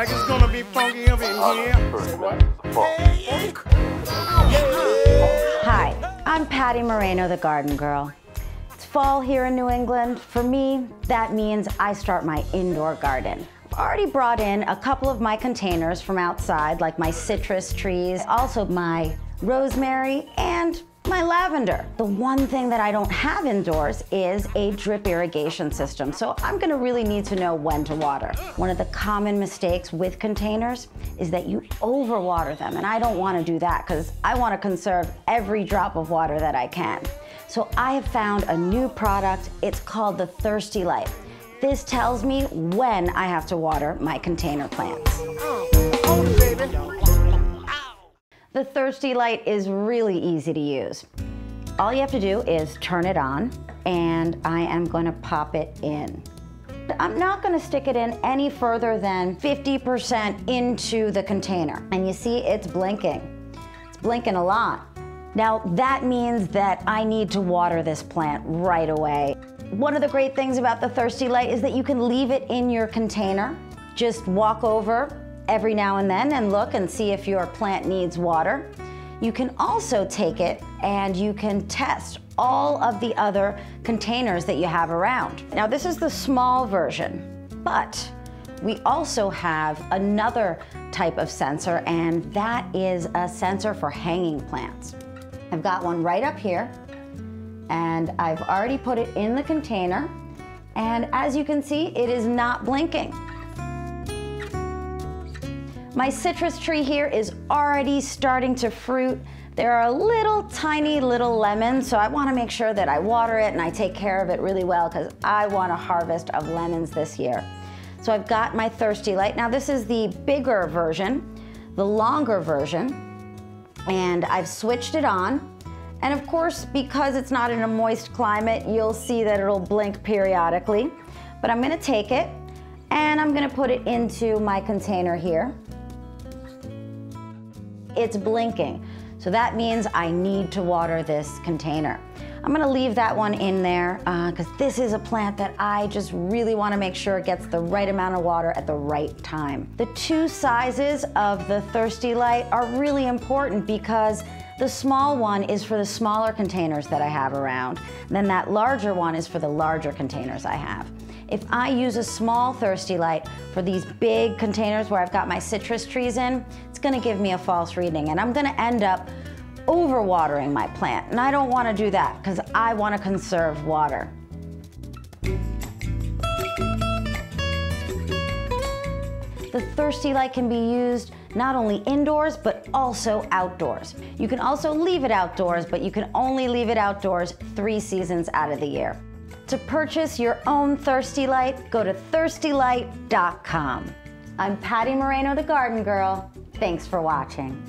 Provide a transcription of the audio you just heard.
like it's gonna be funky up in here. Say what? Hi, I'm Patti Moreno, the garden girl. It's fall here in New England. For me, that means I start my indoor garden. I've already brought in a couple of my containers from outside, like my citrus trees, also my rosemary and my lavender. The one thing that I don't have indoors is a drip irrigation system, so I'm gonna really need to know when to water. One of the common mistakes with containers is that you overwater them, and I don't wanna do that because I wanna conserve every drop of water that I can. So I have found a new product. It's called the Thirsty Light. This tells me when I have to water my container plants. The Thirsty Light is really easy to use. All you have to do is turn it on, and I am going to pop it in. I'm not going to stick it in any further than 50% into the container. And you see it's blinking. It's blinking a lot. Now that means that I need to water this plant right away. One of the great things about the Thirsty Light is that you can leave it in your container. Just walk over every now and then and look and see if your plant needs water. You can also take it and you can test all of the other containers that you have around. Now this is the small version, but we also have another type of sensor, and that is a sensor for hanging plants. I've got one right up here, and I've already put it in the container, and as you can see, it is not blinking. My citrus tree here is already starting to fruit. There are little tiny little lemons, so I want to make sure that I water it and I take care of it really well because I want a harvest of lemons this year. So I've got my Thirsty Light. Now this is the bigger version, the longer version, and I've switched it on. And of course, because it's not in a moist climate, you'll see that it'll blink periodically. But I'm going to take it and I'm going to put it into my container here. It's blinking, so that means I need to water this container. I'm gonna leave that one in there because this is a plant that I just really wanna make sure it gets the right amount of water at the right time. The two sizes of the Thirsty Light are really important because the small one is for the smaller containers that I have around, and then that larger one is for the larger containers I have. If I use a small Thirsty Light for these big containers where I've got my citrus trees in, it's gonna give me a false reading, and I'm gonna end up overwatering my plant. And I don't wanna do that because I wanna conserve water. The Thirsty Light can be used not only indoors, but also outdoors. You can also leave it outdoors, but you can only leave it outdoors 3 seasons out of the year. To purchase your own Thirsty Light, go to thirstylight.com. I'm Patti Moreno, the garden girl. Thanks for watching.